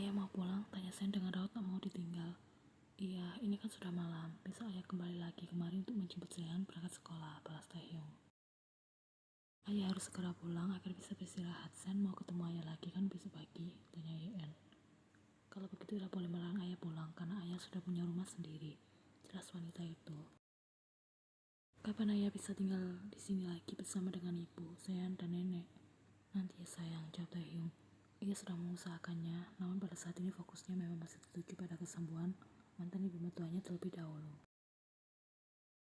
Ayah mau pulang, tanya Sen dengan raut tak mau ditinggal. Iya, ini kan sudah malam. Besok ayah kembali lagi kemari untuk menjemput Sean berangkat sekolah, balas Taehyung. Ayah harus segera pulang agar bisa beristirahat. Sen mau ketemu ayah lagi kan besok pagi, tanya Yen. Kalau begitu tidak boleh melarang ayah pulang karena ayah sudah punya rumah sendiri. Jelas wanita itu. Kapan ayah bisa tinggal di sini lagi bersama dengan ibu, Sean dan nenek? Nanti ya sayang, jawab Taehyung. Ia sudah mengusahakannya, namun pada saat ini fokusnya memang masih tertuju pada kesembuhan mantan ibu mertuanya terlebih dahulu.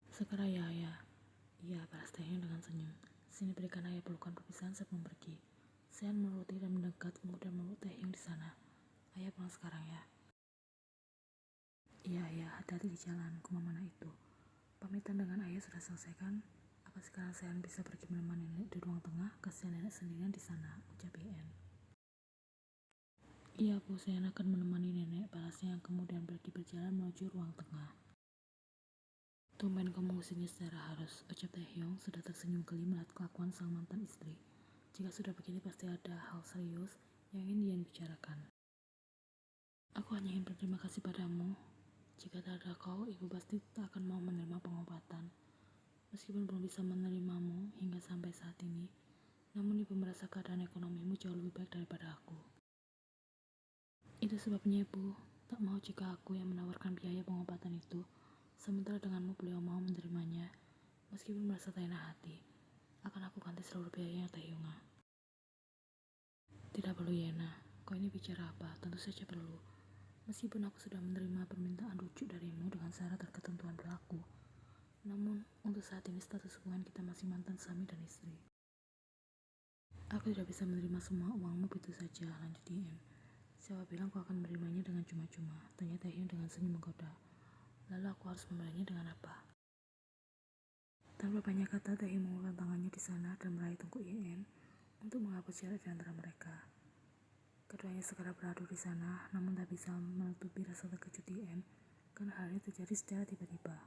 Segera ya ayah. Iya, balas Taehyung dengan senyum. Sini berikan ayah pelukan perpisahan sebelum pergi. Sean menuruti dan mendekat kemudian memeluk Taehyung di sana. Ayah pulang sekarang ya. Iya ayah, hati-hati di jalan, kemana itu. Pamitan dengan ayah sudah selesai kan? Apa sekarang Sean bisa pergi menemani nenek di ruang tengah? Kasihan nenek sendirian di sana, ucap Yen. Iya Bu, Sean akan menemani nenek, balasnya yang kemudian pergi berjalan menuju ruang tengah. Tumben kamu sini secara harus, ucap Taehyung sudah tersenyum geli melihat kelakuan sang mantan istri. Jika sudah begini pasti ada hal serius yang ingin Yen bicarakan. Aku hanya ingin berterima kasih padamu. Jika tak ada kau, ibu pasti tak akan mau menerima pengobatan. Meskipun belum bisa menerimamu hingga sampai saat ini, namun ibu merasa keadaan ekonomimu jauh lebih baik daripada aku. Itu sebabnya ibu tak mau jika aku yang menawarkan biaya pengobatan itu, sementara denganmu beliau mau menerimanya. Meskipun merasa tak enak hati, akan aku ganti seluruh biayanya Taehyung. Tidak perlu Yena, kau ini bicara apa? Tentu saja perlu. Meskipun aku sudah menerima permintaan rujuk darimu dengan syarat dan ketentuan berlaku, namun untuk saat ini status hubungan kita masih mantan suami dan istri. Aku tidak bisa menerima semua uangmu begitu saja, lanjut Yen. Siapa bilang kau akan menerimanya dengan cuma-cuma? Tanya Taehyung dengan senyum menggoda. Lalu aku harus membayarnya dengan apa? Tanpa banyak kata, Taehyung mengulurkan tangannya di sana dan meraih tengkuk Yen untuk menghapus jarak di antara mereka. Keduanya segera beradu di sana, namun tak bisa menutupi rasa terkejut Yen karena hal ini terjadi secara tiba-tiba.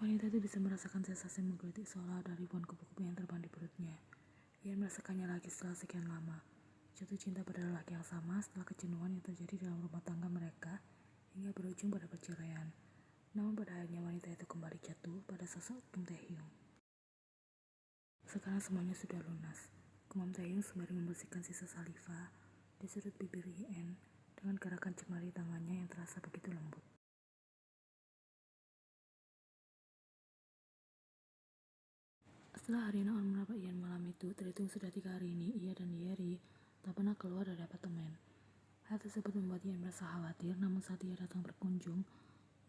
Wanita itu bisa merasakan sensasi menggelitik seolah ada ribuan kupu-kupu yang terbang di perutnya. Yen merasakannya lagi setelah sekian lama. Jatuh cinta pada lelaki yang sama setelah kejenuhan yang terjadi dalam rumah tangga mereka hingga berujung pada perceraian. Namun pada akhirnya wanita itu kembali jatuh pada sosok Kim Taehyung. Sekarang semuanya sudah lunas. Gumam Taehyung sembari membersihkan sisa saliva di sudut bibir Yen dengan gerakan jemari tangannya yang terasa begitu lembut. Setelah hari Naon menabrak Yen malam itu, terhitung sudah 3 hari ini, ia dan Yeri tak pernah keluar dari apartemen. Hal tersebut membuat Yen merasa khawatir, namun saat ia datang berkunjung,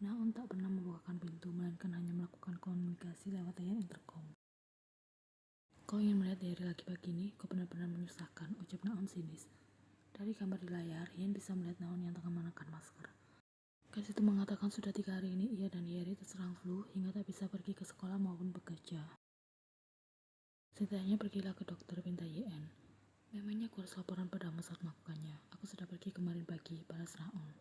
Naon tak pernah membukakan pintu, melainkan hanya melakukan komunikasi lewat layar intercom. Kau ingin melihat Yeri lagi pagi ini? Kau benar-benar menyusahkan, ucap Naon sinis. Dari gambar di layar, Yen bisa melihat Naon yang tengah mengenakan masker. Gadis itu mengatakan sudah 3 hari ini ia dan Yeri terserang flu hingga tak bisa pergi ke sekolah maupun bekerja. Setidaknya pergilah ke dokter, pinta Yen. Memangnya aku harus laporan padamu saat melakukannya. Aku sudah pergi kemarin pagi, balas Naon.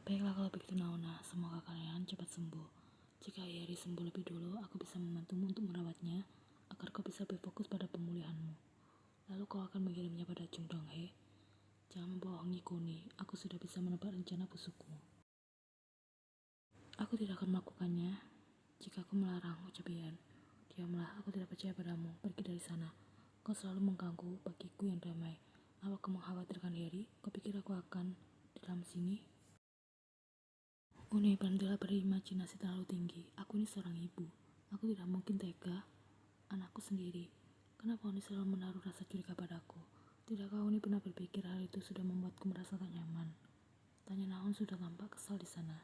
Baiklah kalau begitu Naona, semoga kalian cepat sembuh. Jika Yeri sembuh lebih dulu, aku bisa membantumu untuk merawatnya agar kau bisa berfokus pada pemulihanmu. Lalu kau akan mengirimnya pada Jung Dong Hye. Jangan membohongi Kuni, aku sudah bisa menebak rencana busukmu. Aku tidak akan melakukannya jika aku melarang, ucap Yen. Diamlah, aku tidak percaya padamu, pergi dari sana. Kau selalu mengganggu bagiku yang damai. Apa kau mengkhawatirkan Yeri? Kau pikir aku akan di dalam sini? Uni, berhentilah berimajinasi terlalu tinggi. Aku ini seorang ibu. Aku tidak mungkin tega anakku sendiri. Kenapa Uni selalu menaruh rasa curiga padaku? Tidakkah Uni pernah berpikir hal itu sudah membuatku merasa tak nyaman? Tanya Naon sudah tampak kesal di sana.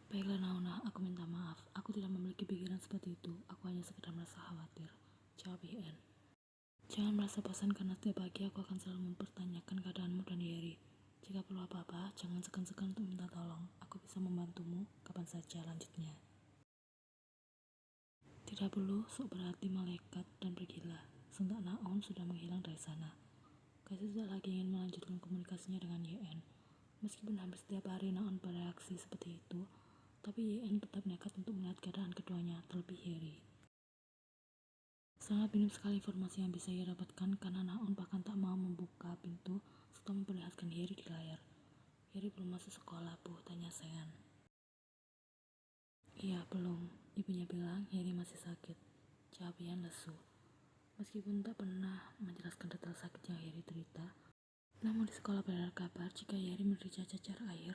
Baiklah Naona, aku minta maaf. Aku tidak memiliki pikiran seperti itu. Aku hanya sekedar merasa khawatir, jawab Yen. Jangan merasa bosan karena setiap pagi aku akan selalu mempertanyakan keadaanmu dan Yeri. Jika perlu apa-apa, jangan segan-segan untuk minta tolong. Aku bisa membantumu kapan saja, lanjutnya. Tidak perlu, sok berarti malaikat dan pergilah. Sentak Naon sudah menghilang dari sana. Gadis tidak lagi ingin melanjutkan komunikasinya dengan Yen. Meskipun hampir setiap hari Naon bereaksi seperti itu, tapi Yen tetap nekat untuk melihat keadaan keduanya, terlebih Yeri. Sangat minim sekali informasi yang bisa ia dapatkan karena Naon bahkan tak mau membuka pintu serta memperlihatkan Heri di layar. Heri belum masuk sekolah, Bu, tanya Sean. Iya, belum. Ibunya bilang Heri masih sakit. Jawab Ian lesu. Meskipun tak pernah menjelaskan detail sakit yang Heri derita, namun di sekolah beredar kabar jika Heri menderita cacar air.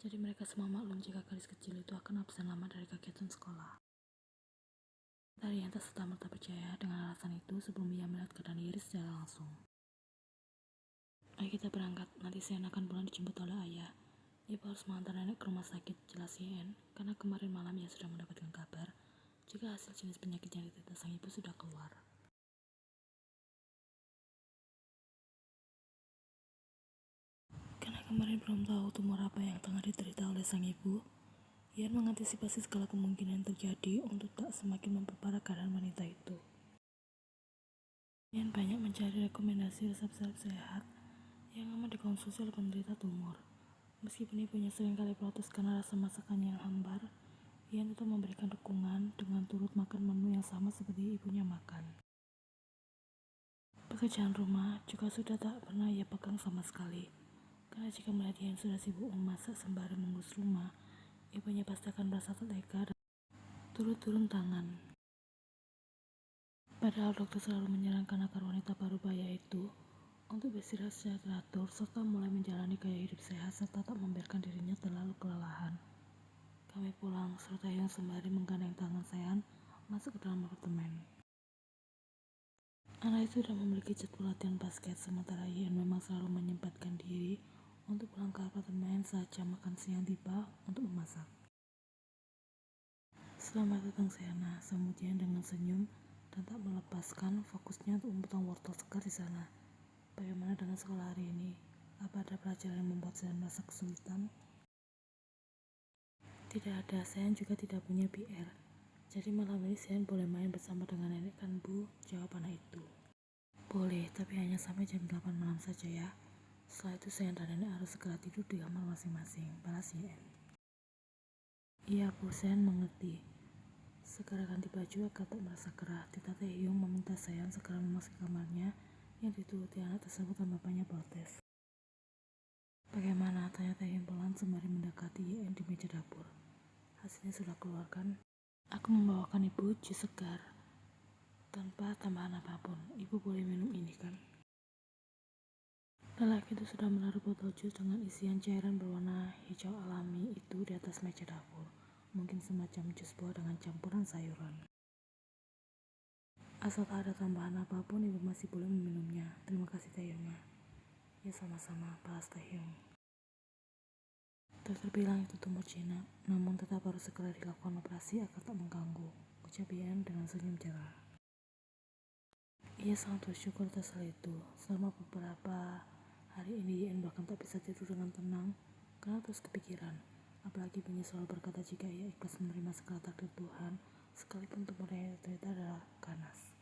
Jadi mereka semua maklum jika gadis kecil itu akan absen lama dari kegiatan sekolah. Tarian tak serta-merta percaya dengan alasan itu sebelum ia melihat keadaan Heri secara langsung. Ayo kita berangkat, nanti Sean akan pulang dijemput oleh ayah. Ibu harus mengantar nenek ke rumah sakit, jelas Yen, karena kemarin malam ia sudah mendapatkan kabar jika hasil jenis penyakit yang diderita sang ibu sudah keluar. Karena kemarin belum tahu tumor apa yang tengah diderita oleh sang ibu, Ian mengantisipasi segala kemungkinan yang terjadi untuk tak semakin memperparah keadaan wanita itu. Ian banyak mencari rekomendasi resep-resep sehat yang aman dikonsumsi oleh penderita tumor. Meskipun ibunya seringkali protes karena rasa masakannya yang hambar, Ian tetap memberikan dukungan dengan turut makan menu yang sama seperti ibunya makan. Pekerjaan rumah juga sudah tak pernah ia pegang sama sekali. Karena jika melihat Ian sudah sibuk memasak sembari mengurus rumah, ibunya pasti akan merasa tak tega dan turut turun tangan. Padahal dokter selalu menyarankan agar wanita parubaya itu untuk beristirahat secara teratur serta mulai menjalani gaya hidup sehat serta tak membiarkan dirinya terlalu kelelahan. Kami pulang serta yang sembari menggandeng tangan Sean masuk ke dalam apartemen. Anak itu sudah memiliki jadwal latihan basket, sementara Ian memang selalu menyempatkan diri untuk pulang ke apartemen saat jam makan siang tiba untuk memasak. Selamat datang Seana, sambut Ian dengan senyum dan tak melepaskan fokusnya untuk memotong wortel segar di sana. Bagaimana dengan sekolah hari ini? Apa ada pelajaran yang membuat Sean merasa kesulitan? Tidak ada, Sean juga tidak punya PR. Jadi malam ini Sean boleh main bersama dengan nenek kan Bu? Jawab anak itu. Boleh, tapi hanya sampai jam 8 malam saja ya. Setelah itu Sean dan nenek harus segera tidur di kamar masing-masing, balas Ian. Iya Bu, Sean mengerti. Segera ganti baju agar tak merasa gerah. Tita Taehyung meminta Sean segera memasuki kamarnya yang dituruti anak tersebut dan bapaknya protes. Bagaimana? Tanya Taehyung pelan sembari mendekati Ian di meja dapur. Hasilnya sudah keluar kan? Aku membawakan ibu jus segar. Tanpa tambahan apapun, ibu boleh minum ini kan? Lelaki itu sudah menaruh botol jus dengan isian cairan berwarna hijau alami itu di atas meja dapur. Mungkin semacam jus buah dengan campuran sayuran. Asal tak ada tambahan apapun, ibu masih boleh meminumnya. Terima kasih Taehyungnya. Ya sama-sama, balas Taehyung. Dokter bilang itu tumor jinak, namun tetap harus segera dilakukan operasi agar tak mengganggu, ucap Ian dengan senyum cerah. Ia sangat bersyukur atas hal itu. Selama beberapa hari ini Ian bahkan tak bisa tidur dengan tenang karena terus kepikiran. Apalagi ibunya selalu berkata jika ia ikhlas menerima segala takdir Tuhan, sekalipun tumor yang ternyata adalah ganas.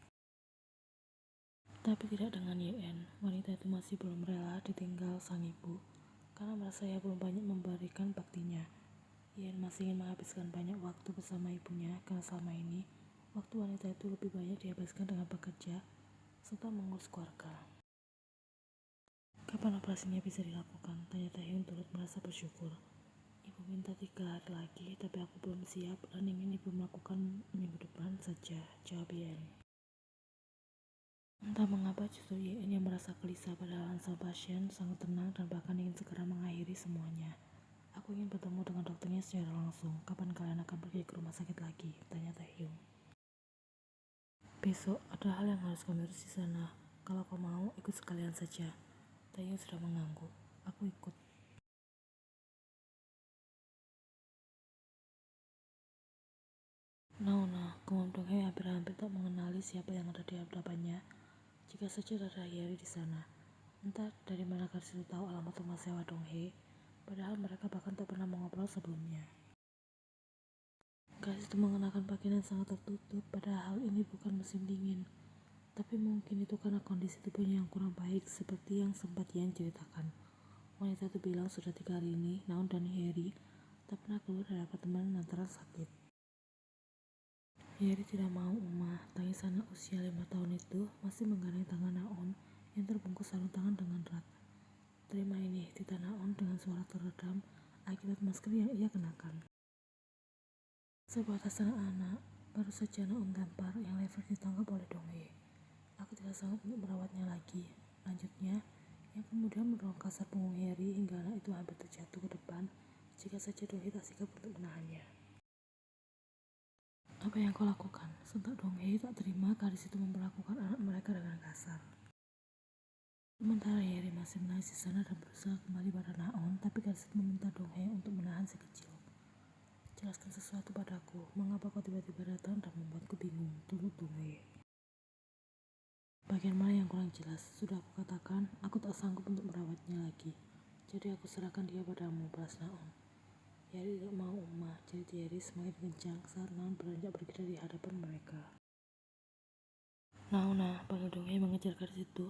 Tapi tidak dengan Yen. Wanita itu masih belum rela ditinggal sang ibu karena merasa ia belum banyak memberikan baktinya. Yen masih ingin menghabiskan banyak waktu bersama ibunya karena selama ini waktu wanita itu lebih banyak dihabiskan dengan bekerja serta mengurus keluarga. Kapan operasinya bisa dilakukan? Tanya Taehyung turut merasa bersyukur. Ibu minta 3 hari lagi, tapi aku belum siap dan ingin ibu melakukan minggu depan saja, jawab Yen. Entah mengapa justru Yen yang merasa gelisah padahal sang pasien sangat tenang dan bahkan ingin segera mengakhiri semuanya. Aku ingin bertemu dengan dokternya secara langsung. Kapan kalian akan pergi ke rumah sakit lagi? Tanya Taehyung. Besok ada hal yang harus kami urus di sana. Kalau kau mau, ikut sekalian saja. Taehyung sudah mengangguk. Aku ikut. Nah, Kumam Donghae hampir-hampir tak mengenali siapa yang ada di hadapannya. Jika saja ada Hyeri di sana. Entah dari mana gadis itu tahu alamat rumah sewa Donghae, padahal mereka bahkan tak pernah mengobrol sebelumnya. Gadis itu mengenakan pakaian yang sangat tertutup, padahal ini bukan musim dingin. Tapi mungkin itu karena kondisi tubuhnya yang kurang baik seperti yang sempat Yan ceritakan. Wanita itu bilang sudah 3 hari ini, Naon dan Hyeri tak pernah keluar dari apartemen lantaran sakit. Yeri tidak mau Uma, tangis anak usia 5 tahun itu masih menggandeng tangan Naon yang terbungkus sarung tangan dengan erat. Terima ini, tita Naon dengan suara teredam akibat masker yang ia kenakan. Sebuah tas anak-anak, baru saja Naon lempar yang lever ditangkap oleh Donghae. Aku tidak sanggup untuk merawatnya lagi. Lanjutnya, yang kemudian mendorong kasar punggung Yeri hingga anak itu hampir terjatuh ke depan jika saja Donghae tak sigap untuk menahannya. Apa yang kau lakukan? Sontak Donghae tak terima gadis itu memperlakukan anak mereka dengan kasar. Sementara Yeri masih menangis di sana dan berusaha kembali pada Naon, tapi gadis itu meminta Donghae untuk menahan si kecil. Jelaskan sesuatu padaku, mengapa kau tiba-tiba datang dan membuatku bingung, tuntut Donghae. Bagian mana yang kurang jelas? Sudah aku katakan, aku tak sanggup untuk merawatnya lagi. Jadi aku serahkan dia padamu, balas Naon. Yeri tidak mau Uma, jadi Yeri semakin kencang saat Naon beranjak pergi dari hadapan mereka. Naona, panggil Donghae mengejar gadis itu,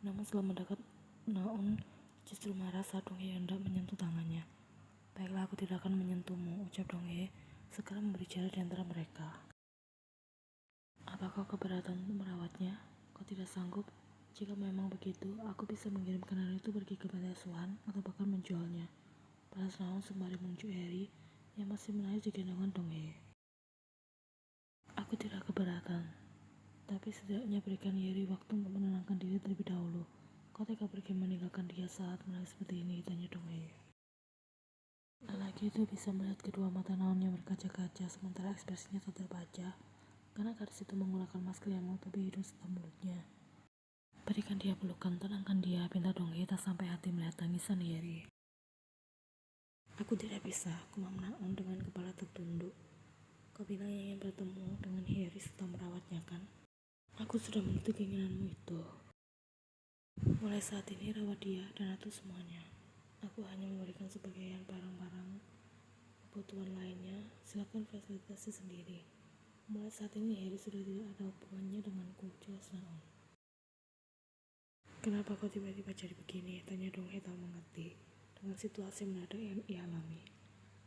namun setelah mendekat Naon justru marah saat Donghae hendak menyentuh tangannya. Baiklah, aku tidak akan menyentuhmu, ucap Donghae, segera memberi jarak di antara mereka. Apa kau keberatan untuk merawatnya? Kau tidak sanggup? Jika memang begitu, aku bisa mengirimkan anak itu pergi ke panti asuhan atau bahkan menjualnya. Balas Naon sembari menunjuk Yeri yang masih menangis di gendongan Donghae. Aku tidak keberatan, tapi setidaknya berikan Yeri waktu untuk menenangkan diri terlebih dahulu. Kau tega pergi meninggalkan dia saat menangis seperti ini, tanya Donghae. Lelaki itu bisa melihat kedua mata Naon yang berkaca-kaca sementara ekspresinya tak terbaca karena gadis itu menggunakan masker yang menutupi hidung serta mulutnya. Berikan dia pelukan, tenangkan dia, pinta Donghae tak sampai hati melihat tangisan Yeri. Aku tidak bisa, kumam Naon dengan kepala tertunduk. Kau bilang ingin bertemu dengan Yeri setelah merawatnya kan? Aku sudah menuruti keinginanmu itu. Mulai saat ini rawat dia dan atur semuanya. Aku hanya memberikan sebagian barang-barang kebutuhan lainnya, silakan fasilitasi sendiri. Mulai saat ini Yeri sudah tidak ada hubungannya denganku, jelas Naon. Kenapa kau tiba-tiba jadi begini? Tanya Donghae tak mengerti dengan situasi mendadak yang ia alami.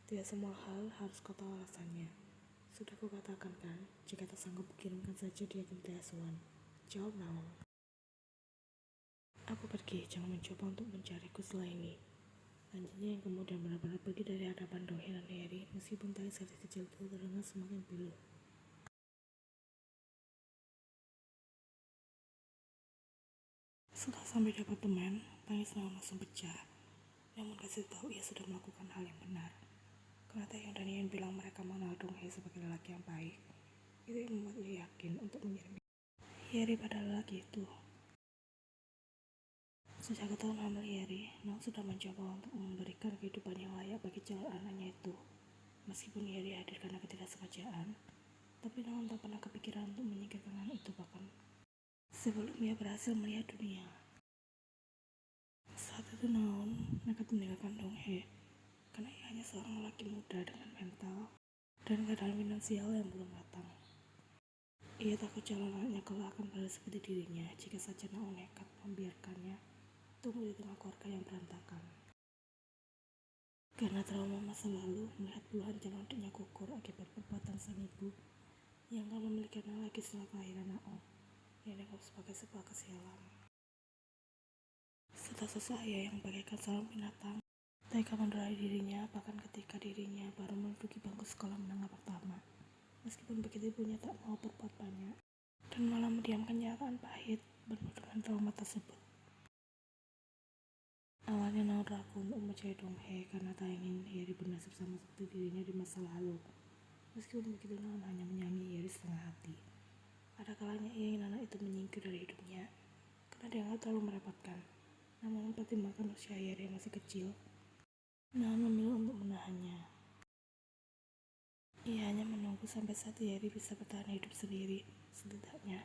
Tidak semua hal harus kau tahu alasannya. Sudah kukatakan kan, jika tak sanggup kirimkan saja dia ke panti asuhan, jawab Naon. Aku pergi, jangan mencoba untuk mencariku setelah ini. Lanjutnya yang kemudian benar-benar pergi dari hadapan Donghae dan Yeri meskipun tangis gadis kecil itu terdengar semakin pilu. Setelah sampai di apartemen, tangis Naon langsung pecah. Namun kasih tahu ia sudah melakukan hal yang benar. Karena Taehyung dan Yen bilang mereka mengenal Donghae sebagai lelaki yang baik, itu yang membuat ia yakin untuk mengirim Yeri pada lelaki itu. Sejak ketahuan hamil Yeri, Naon sudah mencoba untuk memberikan kehidupan yang layak bagi calon anaknya itu. Meskipun Yeri hadir karena ketidaksengajaan, tapi Naon tak pernah kepikiran untuk menyingkirkan anak itu bahkan sebelum ia berhasil melihat dunia. Saat itu Naon nekat meninggalkan Donghae karena ia hanya seorang lelaki muda dengan mental dan keadaan finansial yang belum matang. Ia takut calon anaknya kelak akan berada seperti dirinya jika saja Naon nekat membiarkannya tumbuh di tengah keluarga yang berantakan. Karena trauma masa lalu melihat puluhan calon adiknya gugur akibat perbuatan sang ibu yang akan memiliki anak lagi setelah kelahiran Naon yang dianggap sebagai sebuah kesialan. Setelah sosok ayah yang bagaikan seorang binatang tega mendorai dirinya bahkan ketika dirinya baru menduduki bangku sekolah menengah pertama. Meskipun begitu ibunya tak mau berbuat banyak dan malah mendiamkan kenyataan pahit penuh dengan trauma tersebut. Awalnya Naon ragu untuk mencari Donghae karena tak ingin Yeri bernasib sama seperti dirinya di masa lalu. Meskipun begitu Naon hanya menyayangi Yeri setengah hati. Ada kalanya ia ingin anak itu menyingkir dari hidupnya karena dianggap terlalu merepotkan. Namun mempertimbangkan usia Yeri yang masih kecil, Naon memilih untuk menahannya. Ia hanya menunggu sampai saat Yeri bisa bertahan hidup sendiri. Setidaknya,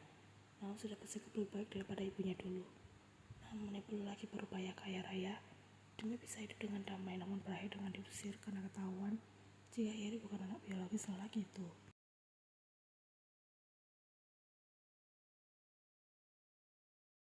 Naon sudah bersikap lebih baik daripada ibunya dulu. Namun ibu lagi berupaya kaya raya demi bisa hidup dengan damai, namun berakhir dengan diusir karena ketahuan jika Yeri bukan anak biologis lelaki itu.